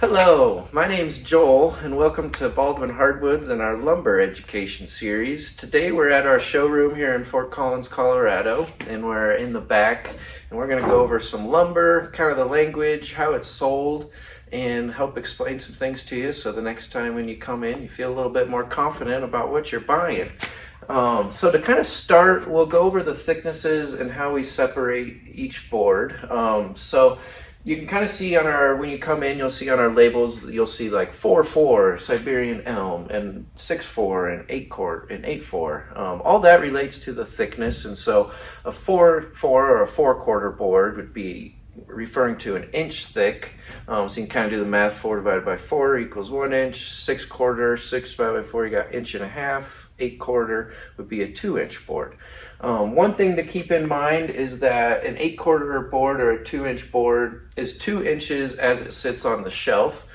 Hello, my name's Joel and welcome to Baldwin Hardwoods and our lumber education series. Today we're at our showroom here in Fort Collins, Colorado, and we're in the back and we're going to go over some lumber, kind of the language, how it's sold, and help explain some things to you so the next time when you come in you feel a little bit more confident about what you're buying. So to kind of start, we'll go over the thicknesses and how we separate each board. So you can kind of see on our, when you come in, you'll see on our labels, you'll see like 4-4 Siberian elm and 6-4 and 8-4. All that relates to the thickness. And so a 4-4 or a 4/4 board would be referring to an inch thick. So you can kind of do the math. 4 divided by 4 equals 1 inch. 6/4, 6 divided by 4, you got 1.5 inches. 8/4 would be a 2-inch board. One thing to keep in mind is that an 8/4 board or a 2-inch board is 2 inches as it sits on the shelf,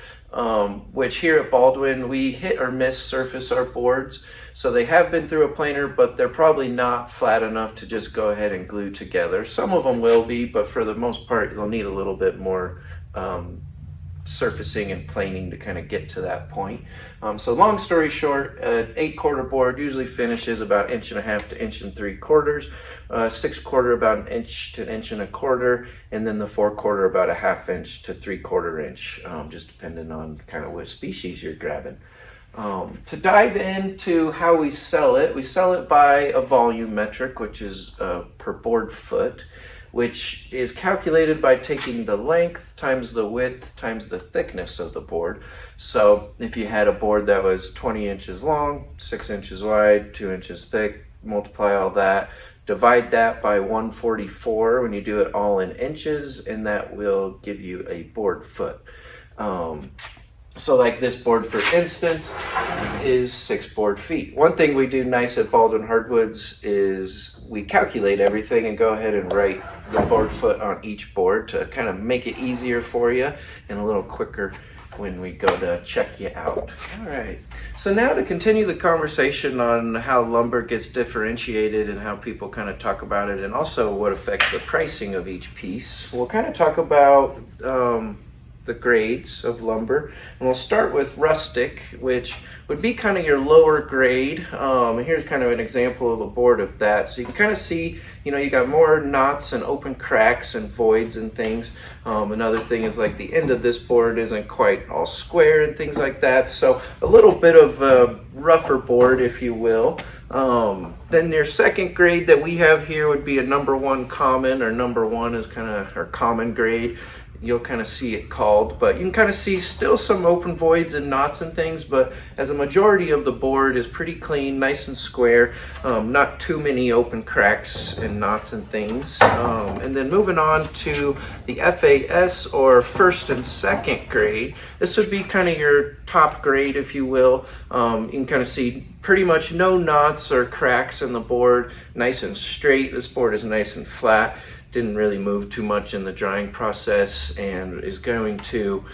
which here at Baldwin we hit or miss surface our boards. So they have been through a planer, but they're probably not flat enough to just go ahead and glue together. Some of them will be, but for the most part you'll need a little bit more surfacing and planing to kind of get to that point. So long story short, an 8/4 board usually finishes about 1.5 inches to 1.75 inches, 6/4 about 1 inch to 1.25 inches, and then the 4/4 about 1/2 inch to 3/4 inch, just depending on kind of what species you're grabbing. To dive into how we sell it by a volume metric, which is per board foot, which is calculated by taking the length times the width times the thickness of the board. So if you had a board that was 20 inches long, 6 inches wide, 2 inches thick, multiply all that, divide that by 144 when you do it all in inches, and that will give you a board foot. So like this board, for instance, is 6 board feet. One thing we do nice at Baldwin Hardwoods is we calculate everything and go ahead and write the board foot on each board to kind of make it easier for you and a little quicker when we go to check you out. All right, so now to continue the conversation on how lumber gets differentiated and how people kind of talk about it, and also what affects the pricing of each piece, we'll kind of talk about the grades of lumber, and we'll start with rustic, which would be kind of your lower grade. And here's kind of an example of a board of that. So you can kind of see, you got more knots and open cracks and voids and things. Another thing is like the end of this board isn't quite all square and things like that. So a little bit of a rougher board, if you will. Then your second grade that we have here would be a number 1 common, or number 1 is kind of our common grade. You'll kind of see it called, but you can kind of see still some open voids and knots and things, but as a majority of the board is pretty clean, nice and square, not too many open cracks and knots and things. And then moving on to the FAS, or first and second grade, this would be kind of your top grade, if you will. You can kind of see pretty much no knots or cracks in the board, nice and straight. This board is nice and flat. Didn't really move too much in the drying process, and is going to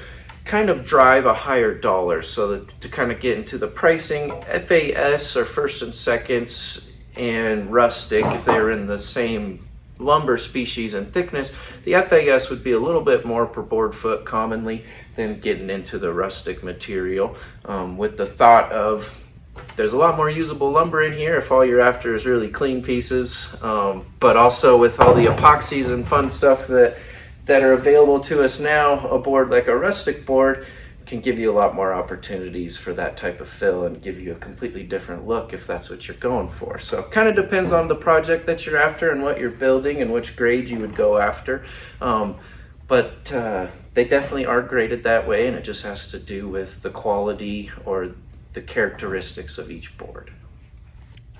kind of drive a higher dollar. So that to kind of get into the pricing, FAS, or first and seconds, and rustic, if they're in the same lumber species and thickness, the FAS would be a little bit more per board foot commonly than getting into the rustic material, with the thought of there's a lot more usable lumber in here if all you're after is really clean pieces, but also with all the epoxies and fun stuff that are available to us now, a board like a rustic board can give you a lot more opportunities for that type of fill and give you a completely different look if that's what you're going for. So it kind of depends on the project that you're after and what you're building and which grade you would go after. But they definitely are graded that way, and it just has to do with the quality or the characteristics of each board.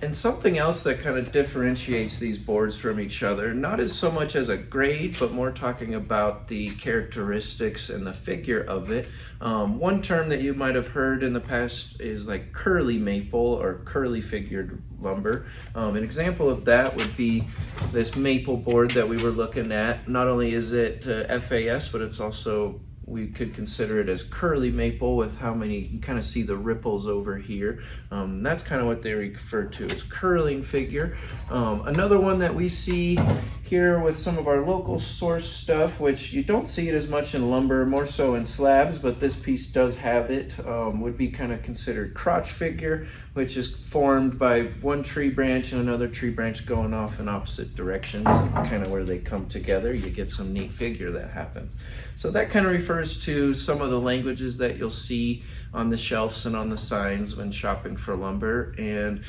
And something else that kind of differentiates these boards from each other, not as so much as a grade, but more talking about the characteristics and the figure of it. One term that you might have heard in the past is like curly maple or curly figured lumber. An example of that would be this maple board that we were looking at. Not only is it FAS, but it's also we could consider it as curly maple with how many, you can kind of see the ripples over here. That's kind of what they refer to as curling figure. Another one that we see here with some of our local source stuff, which you don't see it as much in lumber, more so in slabs, but this piece does have it, would be kind of considered crotch figure, which is formed by one tree branch and another tree branch going off in opposite directions, kind of where they come together. You get some neat figure that happens. So that kind of refers to some of the languages that you'll see on the shelves and on the signs when shopping for lumber, and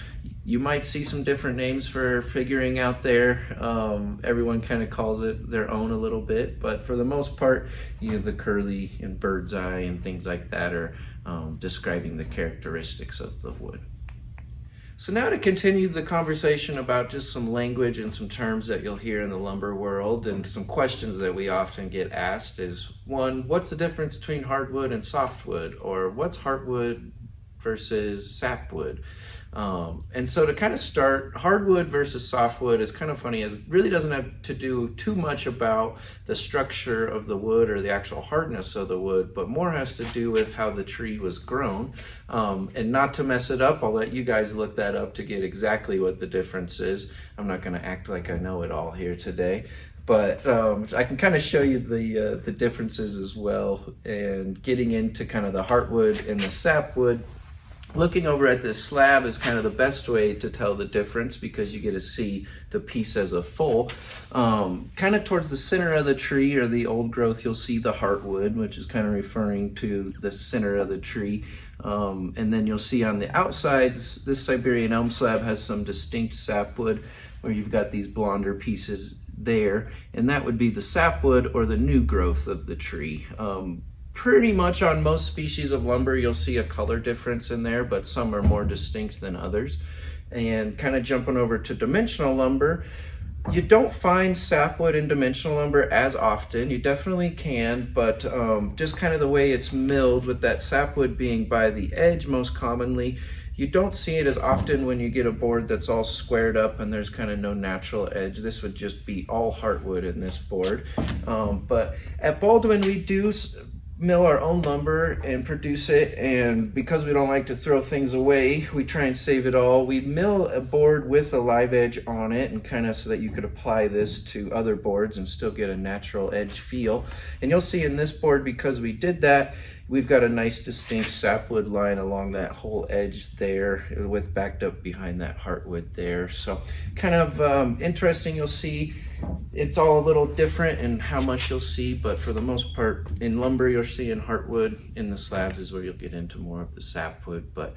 you might see some different names for figuring out there. Everyone kind of calls it their own a little bit, but for the most part, the curly and bird's eye and things like that are describing the characteristics of the wood. So now to continue the conversation about just some language and some terms that you'll hear in the lumber world, and some questions that we often get asked is, one, what's the difference between hardwood and softwood? Or what's heartwood versus sapwood? And so to kind of start, hardwood versus softwood is kind of funny, as it really doesn't have to do too much about the structure of the wood or the actual hardness of the wood, but more has to do with how the tree was grown. And not to mess it up, I'll let you guys look that up to get exactly what the difference is. I'm not going to act like I know it all here today, but I can kind of show you the differences as well, and getting into kind of the heartwood and the sapwood. Looking over at this slab is kind of the best way to tell the difference, because you get to see the piece as a full. Kind of towards the center of the tree or the old growth, you'll see the heartwood, which is kind of referring to the center of the tree. And then you'll see on the outsides, this Siberian elm slab has some distinct sapwood, where you've got these blonder pieces there, and that would be the sapwood or the new growth of the tree. Pretty much on most species of lumber, you'll see a color difference in there, but some are more distinct than others. And kind of jumping over to dimensional lumber, you don't find sapwood in dimensional lumber as often. You definitely can, but just kind of the way it's milled, with that sapwood being by the edge most commonly, you don't see it as often when you get a board that's all squared up and there's kind of no natural edge. This would just be all heartwood in this board. But at Baldwin, we do mill our own lumber and produce it, and because we don't like to throw things away, we try and save it all. We mill a board with a live edge on it, and kind of so that you could apply this to other boards and still get a natural edge feel. And you'll see in this board, because we did that, we've got a nice distinct sapwood line along that whole edge there, with backed up behind that heartwood there. So kind of interesting. You'll see it's all a little different in how much you'll see, but for the most part in lumber you'll see in heartwood. In the slabs is where you'll get into more of the sapwood, but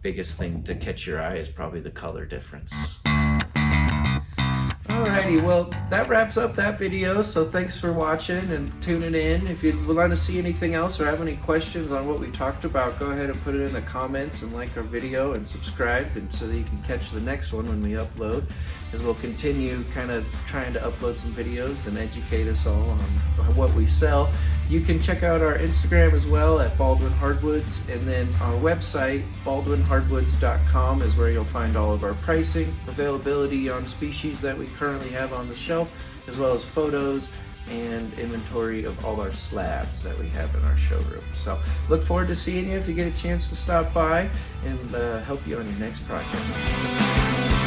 biggest thing to catch your eye is probably the color differences. Alrighty, well, that wraps up that video, so thanks for watching and tuning in. If you would like to see anything else or have any questions on what we talked about, go ahead and put it in the comments and like our video and subscribe, and so that you can catch the next one when we upload, as we'll continue kind of trying to upload some videos and educate us all on what we sell. You can check out our Instagram as well at Baldwin Hardwoods, and then our website, baldwinhardwoods.com, is where you'll find all of our pricing, availability on species that we currently have on the shelf, as well as photos and inventory of all our slabs that we have in our showroom. So look forward to seeing you if you get a chance to stop by, and help you on your next project.